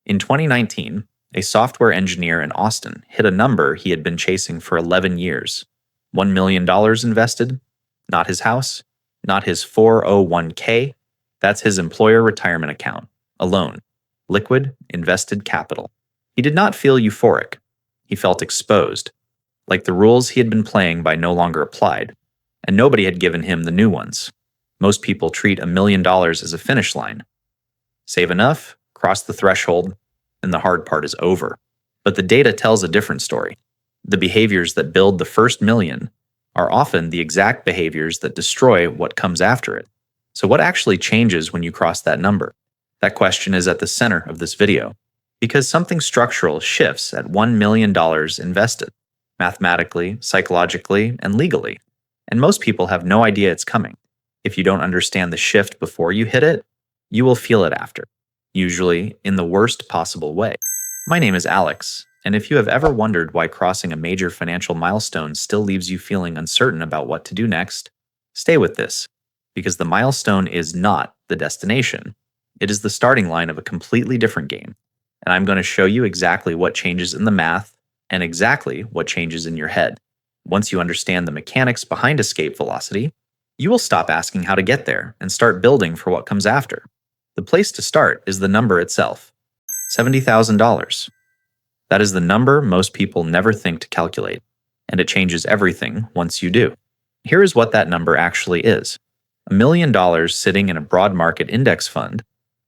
In 2019, a software engineer in Austin hit a number he had been chasing for 11 years. $1 million invested? Not his house, not his 401k. That's his employer retirement account, alone. Liquid, invested capital. He did not feel euphoric. He felt exposed, like the rules he had been playing by no longer applied, and nobody had given him the new ones. Most people treat $1 million as a finish line. Save enough, cross the threshold, and the hard part is over. But the data tells a different story. The behaviors that build the first million are often the exact behaviors that destroy what comes after it. So what actually changes when you cross that number? That question is at the center of this video, because something structural shifts at $1 million invested, mathematically, psychologically, and legally. And most people have no idea it's coming. If you don't understand the shift before you hit it, you will feel it after, usually in the worst possible way. My name is Alex, and if you have ever wondered why crossing a major financial milestone still leaves you feeling uncertain about what to do next, stay with this, because the milestone is not the destination. It is the starting line of a completely different game, and I'm going to show you exactly what changes in the math and exactly what changes in your head. Once you understand the mechanics behind escape velocity, you will stop asking how to get there and start building for what comes after. The place to start is the number itself, $70,000. That is the number most people never think to calculate, and it changes everything once you do. Here is what that number actually is. $1 million sitting in a broad market index fund,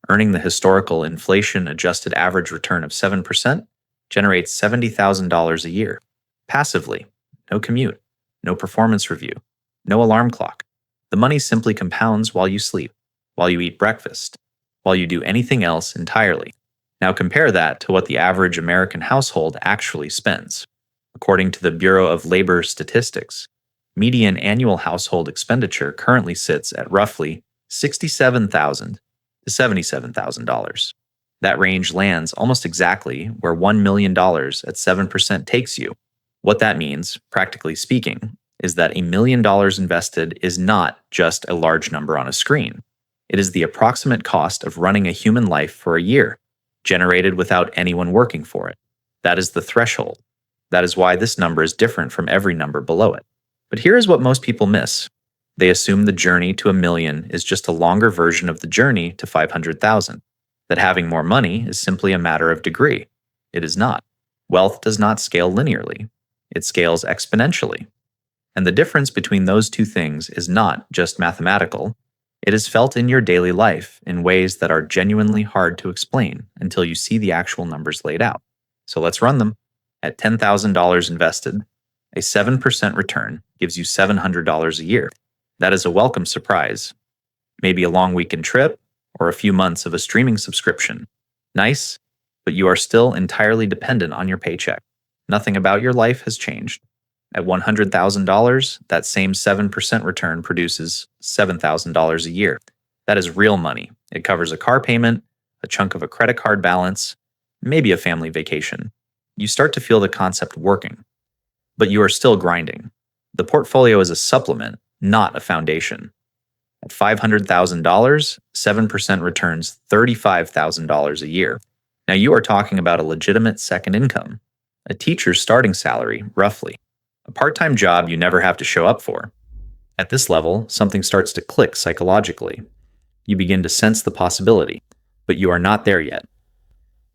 earning the historical inflation-adjusted average return of 7%, generates $70,000 a year. Passively. No commute. No performance review. No alarm clock. The money simply compounds while you sleep, while you eat breakfast, while you do anything else entirely. Now compare that to what the average American household actually spends. According to the Bureau of Labor Statistics, median annual household expenditure currently sits at roughly $67,000 to $77,000. That range lands almost exactly where $1 million at 7% takes you. What that means, practically speaking, is that $1 million invested is not just a large number on a screen. It is the approximate cost of running a human life for a year, generated without anyone working for it. That is the threshold. That is why this number is different from every number below it. But here is what most people miss. They assume the journey to $1 million is just a longer version of the journey to $500,000, that having more money is simply a matter of degree. It is not. Wealth does not scale linearly. It scales exponentially. And the difference between those two things is not just mathematical. It is felt in your daily life in ways that are genuinely hard to explain until you see the actual numbers laid out. So let's run them. At $10,000 invested, a 7% return gives you $700 a year. That is a welcome surprise. Maybe a long weekend trip or a few months of a streaming subscription. Nice, but you are still entirely dependent on your paycheck. Nothing about your life has changed. At $100,000, that same 7% return produces $7,000 a year. That is real money. It covers a car payment, a chunk of a credit card balance, maybe a family vacation. You start to feel the concept working, but you are still grinding. The portfolio is a supplement, not a foundation. At $500,000, 7% returns $35,000 a year. Now you are talking about a legitimate second income, a teacher's starting salary, roughly. A part-time job you never have to show up for. At this level, something starts to click psychologically. You begin to sense the possibility, but you are not there yet.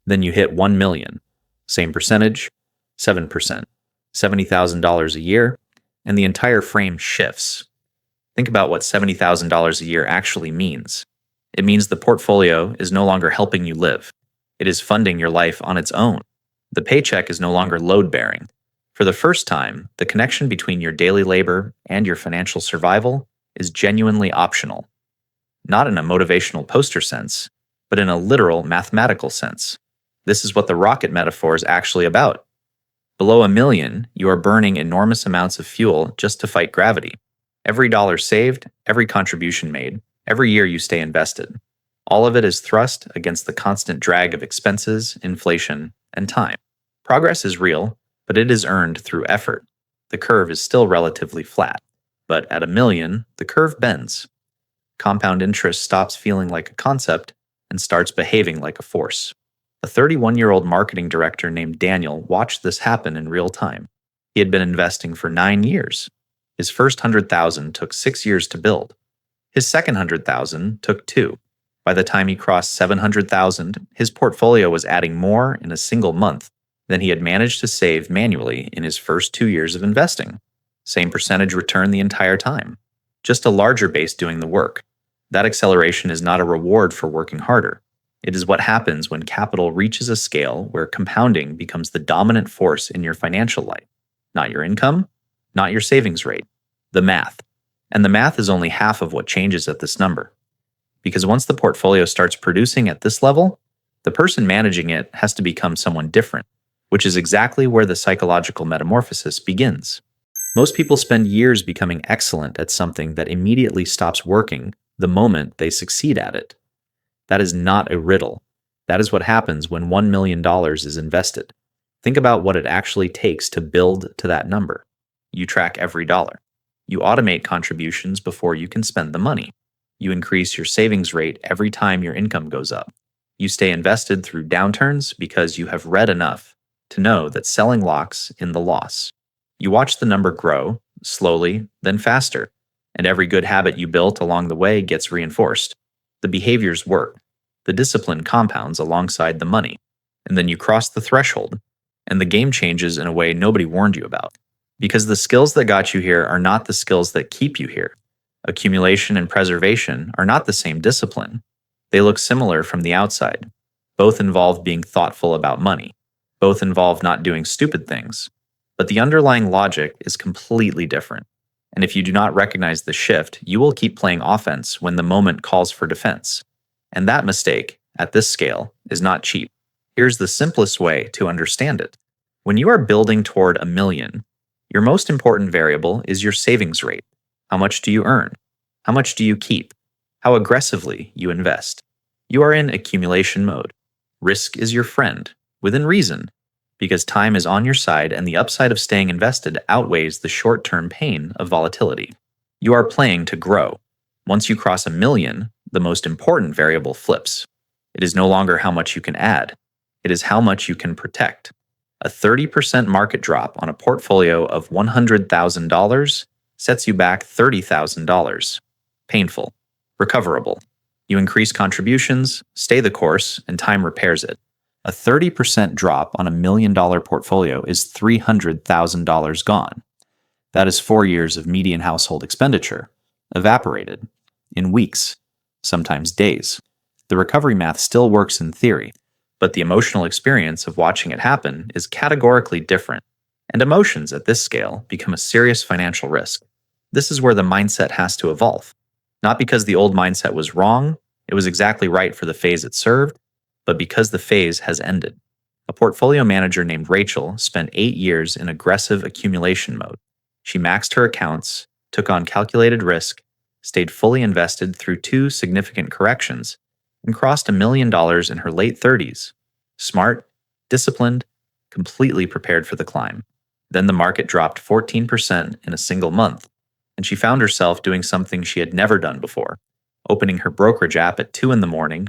Then you hit 1 million. Same percentage, 7%, $70,000 a year, and the entire frame shifts. Think about what $70,000 a year actually means. It means the portfolio is no longer helping you live. It is funding your life on its own. The paycheck is no longer load-bearing. For the first time, the connection between your daily labor and your financial survival is genuinely optional. Not in a motivational poster sense, but in a literal mathematical sense. This is what the rocket metaphor is actually about. Below $1 million, you are burning enormous amounts of fuel just to fight gravity. Every dollar saved, every contribution made, every year you stay invested. All of it is thrust against the constant drag of expenses, inflation, and time. Progress is real, but it is earned through effort. The curve is still relatively flat, but at $1 million, the curve bends. Compound interest stops feeling like a concept and starts behaving like a force. A 31-year-old marketing director named Daniel watched this happen in real time. He had been investing for 9 years. His first 100,000 took 6 years to build. His second 100,000 took 2. By the time he crossed 700,000, his portfolio was adding more in a single month than he had managed to save manually in his first 2 years of investing. Same percentage return the entire time. Just a larger base doing the work. That acceleration is not a reward for working harder. It is what happens when capital reaches a scale where compounding becomes the dominant force in your financial life. Not your income, not your savings rate, the math. And the math is only half of what changes at this number. Because once the portfolio starts producing at this level, the person managing it has to become someone different, which is exactly where the psychological metamorphosis begins. Most people spend years becoming excellent at something that immediately stops working the moment they succeed at it. That is not a riddle. That is what happens when $1 million is invested. Think about what it actually takes to build to that number. You track every dollar. You automate contributions before you can spend the money. You increase your savings rate every time your income goes up. You stay invested through downturns because you have read enough to know that selling locks in the loss. You watch the number grow, slowly, then faster, and every good habit you built along the way gets reinforced. The behaviors work. The discipline compounds alongside the money. And then you cross the threshold, and the game changes in a way nobody warned you about. Because the skills that got you here are not the skills that keep you here. Accumulation and preservation are not the same discipline. They look similar from the outside. Both involve being thoughtful about money. Both involve not doing stupid things. But the underlying logic is completely different. And if you do not recognize the shift, you will keep playing offense when the moment calls for defense. And that mistake, at this scale, is not cheap. Here's the simplest way to understand it. When you are building toward $1 million, your most important variable is your savings rate. How much do you earn? How much do you keep? How aggressively you invest? You are in accumulation mode. Risk is your friend, within reason, because time is on your side and the upside of staying invested outweighs the short-term pain of volatility. You are playing to grow. Once you cross $1 million, the most important variable flips. It is no longer how much you can add. It is how much you can protect. A 30% market drop on a portfolio of $100,000 sets you back $30,000. Painful. Recoverable. You increase contributions, stay the course, and time repairs it. A 30% drop on $1 million portfolio is $300,000 gone. That is 4 years of median household expenditure, evaporated, in weeks, sometimes days. The recovery math still works in theory, but the emotional experience of watching it happen is categorically different, and emotions at this scale become a serious financial risk. This is where the mindset has to evolve. Not because the old mindset was wrong, it was exactly right for the phase it served, but because the phase has ended. A portfolio manager named Rachel spent 8 years in aggressive accumulation mode. She maxed her accounts, took on calculated risk, stayed fully invested through 2 significant corrections, and crossed $1 million in her late 30s. Smart, disciplined, completely prepared for the climb. Then the market dropped 14% in a single month, and she found herself doing something she had never done before, opening her brokerage app at 2 a.m,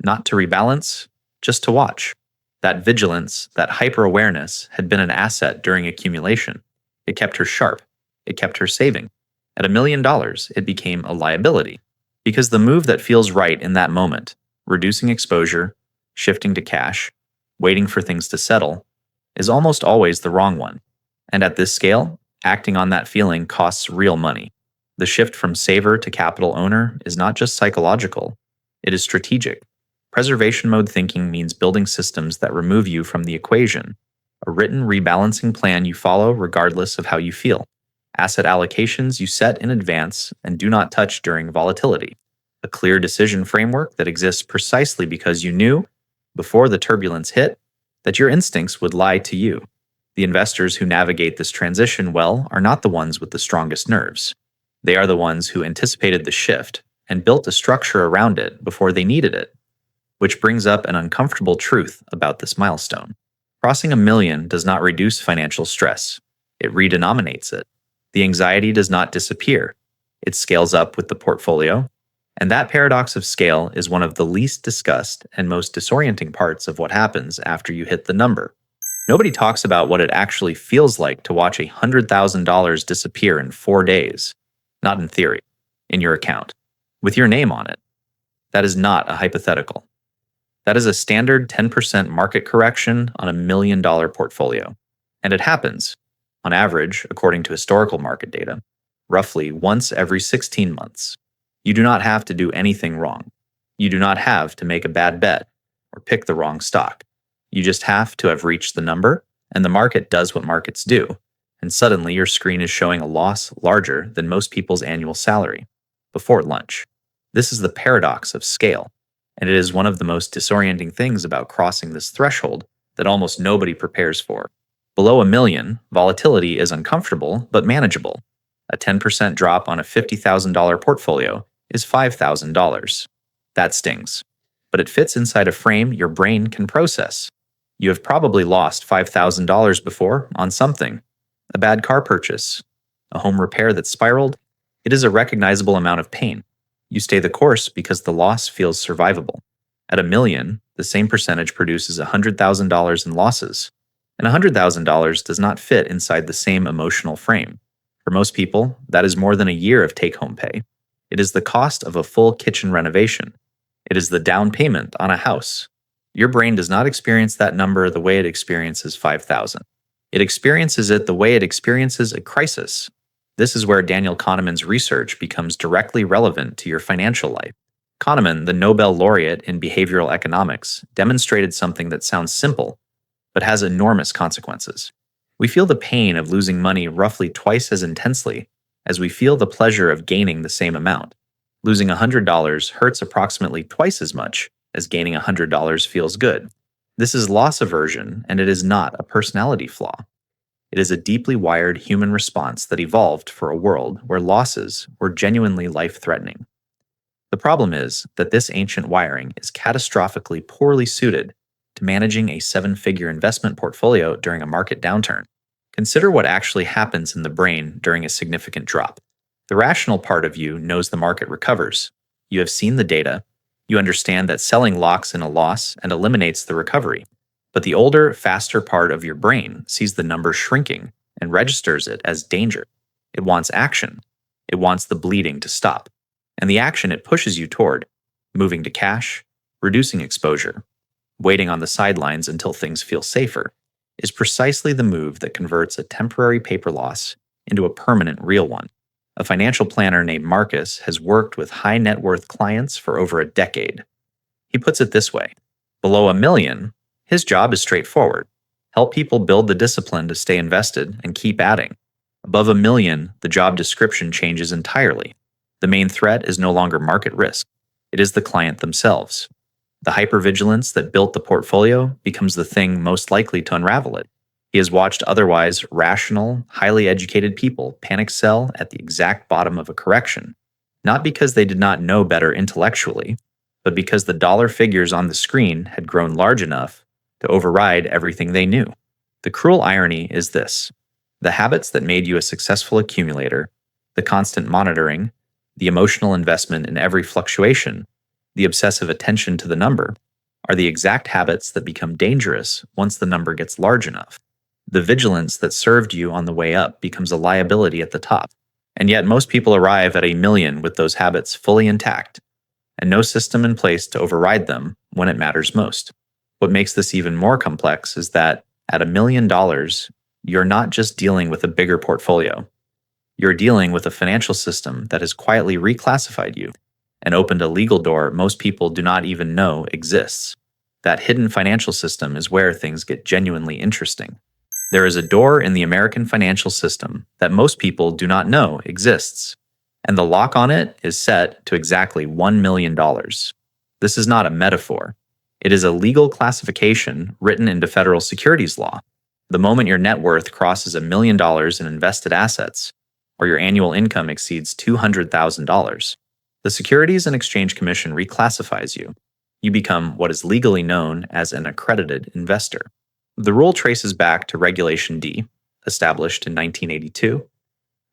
not to rebalance, just to watch. That vigilance, that hyper-awareness had been an asset during accumulation. It kept her sharp. It kept her saving. At $1 million, it became a liability. Because the move that feels right in that moment, reducing exposure, shifting to cash, waiting for things to settle, is almost always the wrong one. And at this scale, acting on that feeling costs real money. The shift from saver to capital owner is not just psychological, it is strategic. Preservation mode thinking means building systems that remove you from the equation, a written rebalancing plan you follow regardless of how you feel, asset allocations you set in advance and do not touch during volatility, a clear decision framework that exists precisely because you knew, before the turbulence hit, that your instincts would lie to you. The investors who navigate this transition well are not the ones with the strongest nerves. They are the ones who anticipated the shift and built a structure around it before they needed it. Which brings up an uncomfortable truth about this milestone. Crossing $1 million does not reduce financial stress. It redenominates it. The anxiety does not disappear. It scales up with the portfolio. And that paradox of scale is one of the least discussed and most disorienting parts of what happens after you hit the number. Nobody talks about what it actually feels like to watch $100,000 disappear in 4 days. Not in theory, in your account, with your name on it. That is not a hypothetical. That is a standard 10% market correction on $1 million portfolio. And it happens, on average, according to historical market data, roughly once every 16 months. You do not have to do anything wrong. You do not have to make a bad bet or pick the wrong stock. You just have to have reached the number, and the market does what markets do, and suddenly your screen is showing a loss larger than most people's annual salary before lunch. This is the paradox of scale, and it is one of the most disorienting things about crossing this threshold that almost nobody prepares for. Below $1 million, volatility is uncomfortable but manageable. A 10% drop on a $50,000 portfolio is $5,000. That stings, but it fits inside a frame your brain can process. You have probably lost $5,000 before on something. A bad car purchase, a home repair that spiraled. It is a recognizable amount of pain. You stay the course because the loss feels survivable. At $1 million, the same percentage produces $100,000 in losses, and $100,000 does not fit inside the same emotional frame. For most people, that is more than a year of take-home pay. It is the cost of a full kitchen renovation. It is the down payment on a house. Your brain does not experience that number the way it experiences 5,000. It experiences it the way it experiences a crisis. This is where Daniel Kahneman's research becomes directly relevant to your financial life. Kahneman, the Nobel laureate in behavioral economics, demonstrated something that sounds simple, but has enormous consequences. We feel the pain of losing money roughly twice as intensely as we feel the pleasure of gaining the same amount. Losing $100 hurts approximately twice as much as gaining $100 feels good. This is loss aversion, and it is not a personality flaw. It is a deeply wired human response that evolved for a world where losses were genuinely life-threatening. The problem is that this ancient wiring is catastrophically poorly suited to managing a 7-figure investment portfolio during a market downturn. Consider what actually happens in the brain during a significant drop. The rational part of you knows the market recovers. You have seen the data. You understand that selling locks in a loss and eliminates the recovery. But the older, faster part of your brain sees the number shrinking and registers it as danger. It wants action. It wants the bleeding to stop. And the action it pushes you toward, moving to cash, reducing exposure, waiting on the sidelines until things feel safer, is precisely the move that converts a temporary paper loss into a permanent real one. A financial planner named Marcus has worked with high net worth clients for over a decade. He puts it this way: below $1 million, his job is straightforward. Help people build the discipline to stay invested and keep adding. Above $1 million, the job description changes entirely. The main threat is no longer market risk. It is the client themselves. The hypervigilance that built the portfolio becomes the thing most likely to unravel it. He has watched otherwise rational, highly educated people panic sell at the exact bottom of a correction, not because they did not know better intellectually, but because the dollar figures on the screen had grown large enough to override everything they knew. The cruel irony is this: the habits that made you a successful accumulator, the constant monitoring, the emotional investment in every fluctuation, the obsessive attention to the number, are the exact habits that become dangerous once the number gets large enough. The vigilance that served you on the way up becomes a liability at the top. And yet most people arrive at $1 million with those habits fully intact, and no system in place to override them when it matters most. What makes this even more complex is that at $1 million, you're not just dealing with a bigger portfolio. You're dealing with a financial system that has quietly reclassified you and opened a legal door most people do not even know exists. That hidden financial system is where things get genuinely interesting. There is a door in the American financial system that most people do not know exists, and the lock on it is set to exactly $1 million. This is not a metaphor. It is a legal classification written into federal securities law. The moment your net worth crosses $1 million in invested assets, or your annual income exceeds $200,000, the Securities and Exchange Commission reclassifies you. You become what is legally known as an accredited investor. The rule traces back to Regulation D, established in 1982,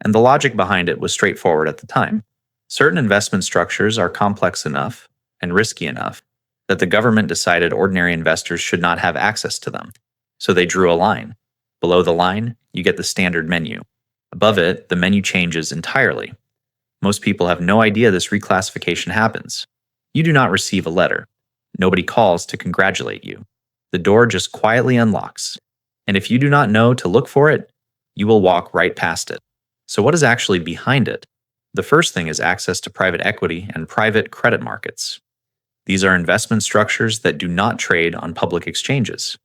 and the logic behind it was straightforward at the time. Certain investment structures are complex enough and risky enough that the government decided ordinary investors should not have access to them. So they drew a line. Below the line, you get the standard menu. Above it, the menu changes entirely. Most people have no idea this reclassification happens. You do not receive a letter. Nobody calls to congratulate you. The door just quietly unlocks. And if you do not know to look for it, you will walk right past it. So what is actually behind it? The first thing is access to private equity and private credit markets. These are investment structures that do not trade on public exchanges.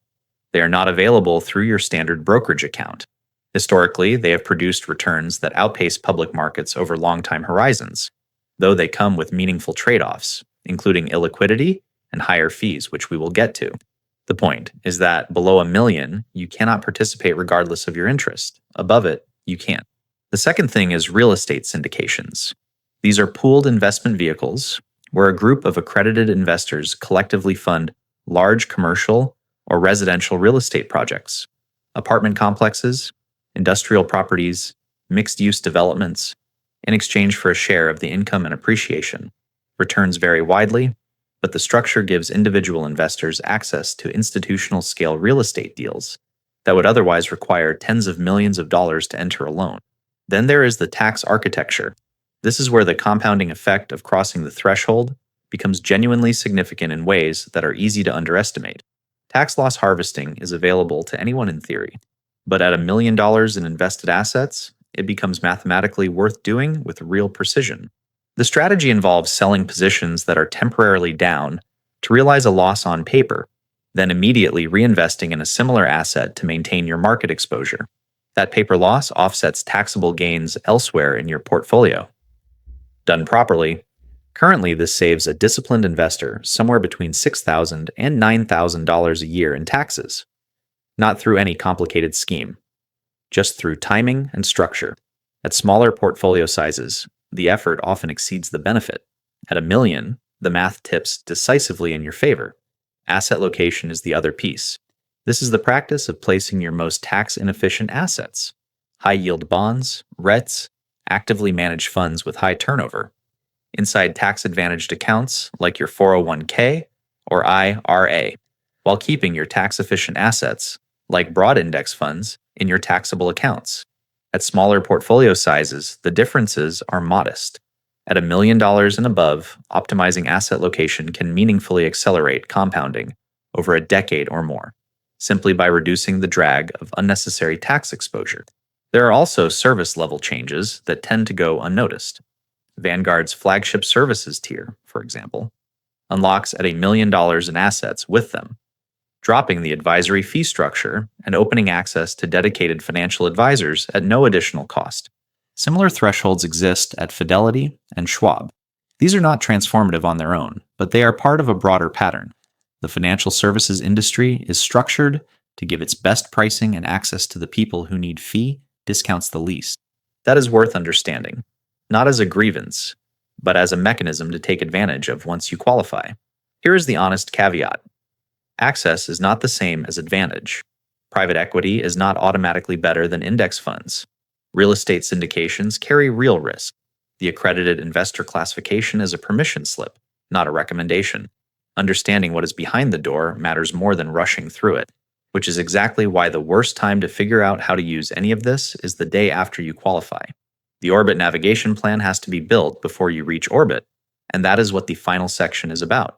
They are not available through your standard brokerage account. Historically, they have produced returns that outpace public markets over long time horizons, though they come with meaningful trade-offs, including illiquidity and higher fees, which we will get to. The point is that below $1 million, you cannot participate regardless of your interest. Above it, you can. The second thing is real estate syndications. These are pooled investment vehicles where a group of accredited investors collectively fund large commercial or residential real estate projects, apartment complexes, industrial properties, mixed-use developments, in exchange for a share of the income and appreciation. Returns vary widely, but the structure gives individual investors access to institutional-scale real estate deals that would otherwise require tens of millions of dollars to enter alone. Then there is the tax architecture. This is where the compounding effect of crossing the threshold becomes genuinely significant in ways that are easy to underestimate. Tax loss harvesting is available to anyone in theory, but at $1 million in invested assets, it becomes mathematically worth doing with real precision. The strategy involves selling positions that are temporarily down to realize a loss on paper, then immediately reinvesting in a similar asset to maintain your market exposure. That paper loss offsets taxable gains elsewhere in your portfolio. Done properly, currently this saves a disciplined investor somewhere between $6,000 and $9,000 a year in taxes, not through any complicated scheme, just through timing and structure. At smaller portfolio sizes, the effort often exceeds the benefit. At $1 million, the math tips decisively in your favor. Asset location is the other piece. This is the practice of placing your most tax-inefficient assets, high-yield bonds, REITs, actively managed funds with high turnover, inside tax-advantaged accounts like your 401k or IRA, while keeping your tax-efficient assets, like broad index funds, in your taxable accounts. At smaller portfolio sizes, the differences are modest. At $1 million and above, optimizing asset location can meaningfully accelerate compounding over a decade or more, simply by reducing the drag of unnecessary tax exposure. There are also service-level changes that tend to go unnoticed. Vanguard's flagship services tier, for example, unlocks at $1 million in assets with them, dropping the advisory fee structure and opening access to dedicated financial advisors at no additional cost. Similar thresholds exist at Fidelity and Schwab. These are not transformative on their own, but they are part of a broader pattern. The financial services industry is structured to give its best pricing and access to the people who need fee discounts the least. That is worth understanding, not as a grievance, but as a mechanism to take advantage of once you qualify. Here is the honest caveat. Access is not the same as advantage. Private equity is not automatically better than index funds. Real estate syndications carry real risk. The accredited investor classification is a permission slip, not a recommendation. Understanding what is behind the door matters more than rushing through it, which is exactly why the worst time to figure out how to use any of this is the day after you qualify. The orbit navigation plan has to be built before you reach orbit, and that is what the final section is about.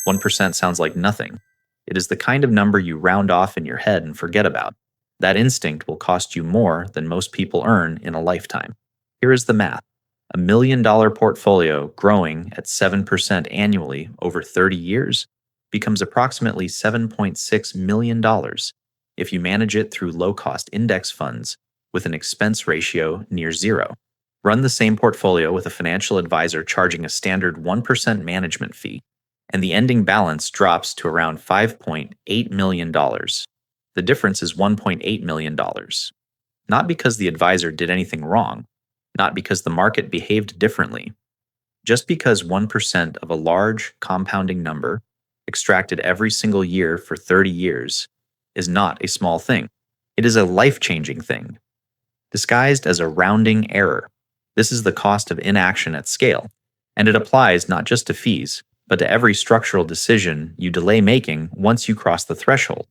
1% sounds like nothing. It is the kind of number you round off in your head and forget about. That instinct will cost you more than most people earn in a lifetime. Here is the math. $1 million portfolio growing at 7% annually over 30 years becomes approximately $7.6 million if you manage it through low-cost index funds with an expense ratio near zero. Run the same portfolio with a financial advisor charging a standard 1% management fee, and the ending balance drops to around $5.8 million. The difference is $1.8 million. Not because the advisor did anything wrong, not because the market behaved differently, just because 1% of a large compounding number extracted every single year for 30 years is not a small thing. It is a life-changing thing, disguised as a rounding error. This is the cost of inaction at scale. And it applies not just to fees, but to every structural decision you delay making once you cross the threshold.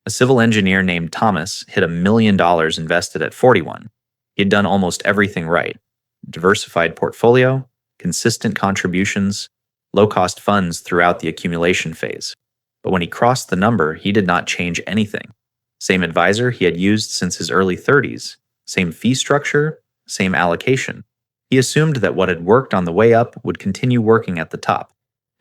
A civil engineer named Thomas hit $1 million invested at 41. He'd done almost everything right: diversified portfolio, consistent contributions, low-cost funds throughout the accumulation phase. But when he crossed the number, he did not change anything. Same advisor he had used since his early 30s, same fee structure, same allocation. He assumed that what had worked on the way up would continue working at the top.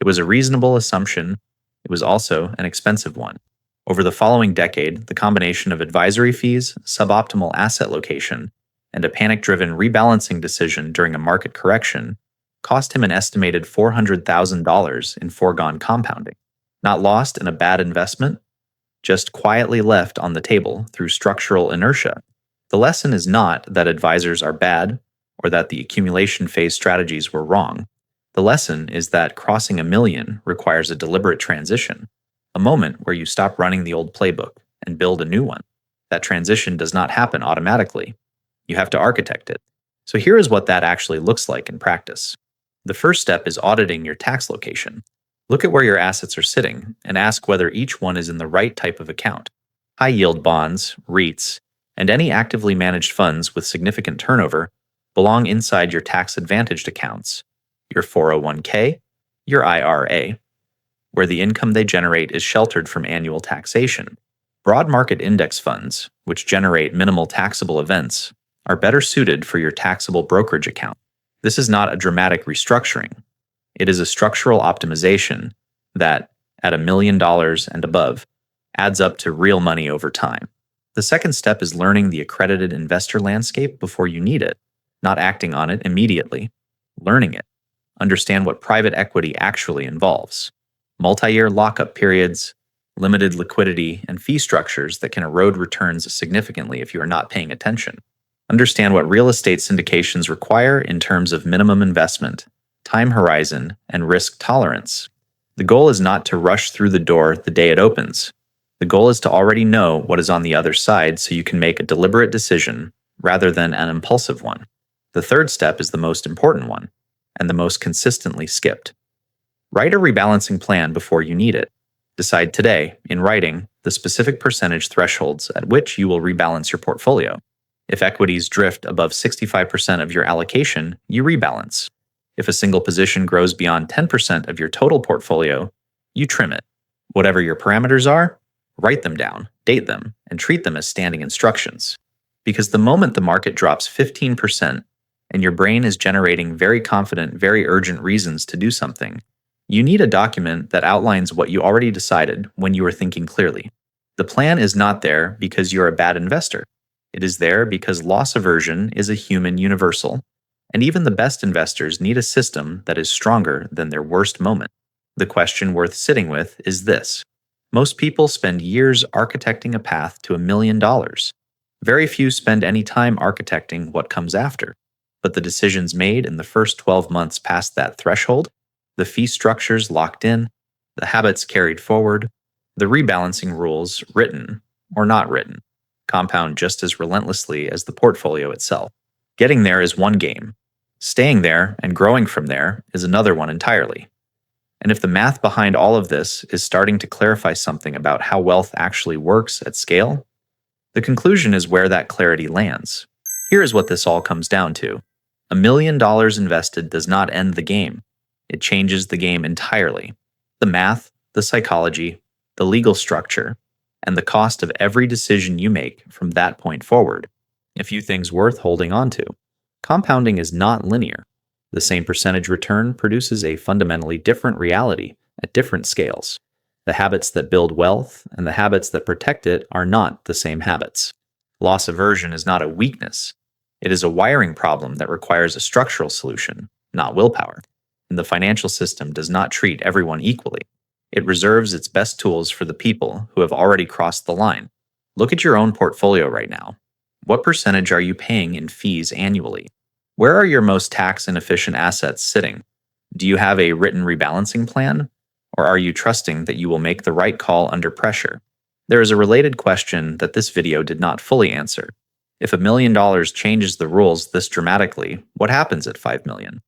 It was a reasonable assumption. It was also an expensive one. Over the following decade, the combination of advisory fees, suboptimal asset location, and a panic-driven rebalancing decision during a market correction cost him an estimated $400,000 in foregone compounding. Not lost in a bad investment, just quietly left on the table through structural inertia. The lesson is not that advisors are bad or that the accumulation phase strategies were wrong. The lesson is that crossing $1 million requires a deliberate transition, a moment where you stop running the old playbook and build a new one. That transition does not happen automatically. You have to architect it. So here is what that actually looks like in practice. The first step is auditing your tax location. Look at where your assets are sitting and ask whether each one is in the right type of account. High-yield bonds, REITs, and any actively managed funds with significant turnover belong inside your tax-advantaged accounts, your 401k, your IRA, where the income they generate is sheltered from annual taxation. Broad market index funds, which generate minimal taxable events, are better suited for your taxable brokerage account. This is not a dramatic restructuring. It is a structural optimization that, at $1 million and above, adds up to real money over time. The second step is learning the accredited investor landscape before you need it, not acting on it immediately. Learning it. Understand what private equity actually involves. Multi-year lockup periods, limited liquidity, and fee structures that can erode returns significantly if you are not paying attention. Understand what real estate syndications require in terms of minimum investment, time horizon, and risk tolerance. The goal is not to rush through the door the day it opens. The goal is to already know what is on the other side so you can make a deliberate decision rather than an impulsive one. The third step is the most important one, and the most consistently skipped. Write a rebalancing plan before you need it. Decide today, in writing, the specific percentage thresholds at which you will rebalance your portfolio. If equities drift above 65% of your allocation, you rebalance. If a single position grows beyond 10% of your total portfolio, you trim it. Whatever your parameters are, write them down, date them, and treat them as standing instructions. Because the moment the market drops 15% and your brain is generating very confident, very urgent reasons to do something, you need a document that outlines what you already decided when you were thinking clearly. The plan is not there because you're a bad investor. It is there because loss aversion is a human universal, and even the best investors need a system that is stronger than their worst moment. The question worth sitting with is this. Most people spend years architecting a path to $1 million. Very few spend any time architecting what comes after. But the decisions made in the first 12 months past that threshold, the fee structures locked in, the habits carried forward, the rebalancing rules written or not written, compound just as relentlessly as the portfolio itself. Getting there is one game. Staying there and growing from there is another one entirely. And if the math behind all of this is starting to clarify something about how wealth actually works at scale, the conclusion is where that clarity lands. Here is what this all comes down to. $1 million invested does not end the game. It changes the game entirely. The math, the psychology, the legal structure, and the cost of every decision you make from that point forward. A few things worth holding on to. Compounding is not linear. The same percentage return produces a fundamentally different reality at different scales. The habits that build wealth and the habits that protect it are not the same habits. Loss aversion is not a weakness. It is a wiring problem that requires a structural solution, not willpower. And the financial system does not treat everyone equally. It reserves its best tools for the people who have already crossed the line. Look at your own portfolio right now. What percentage are you paying in fees annually? Where are your most tax-inefficient assets sitting? Do you have a written rebalancing plan? Or are you trusting that you will make the right call under pressure? There is a related question that this video did not fully answer. If $1 million changes the rules this dramatically, what happens at $5 million?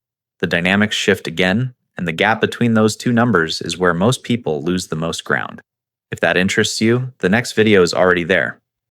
The dynamics shift again, and the gap between those two numbers is where most people lose the most ground. If that interests you, the next video is already there.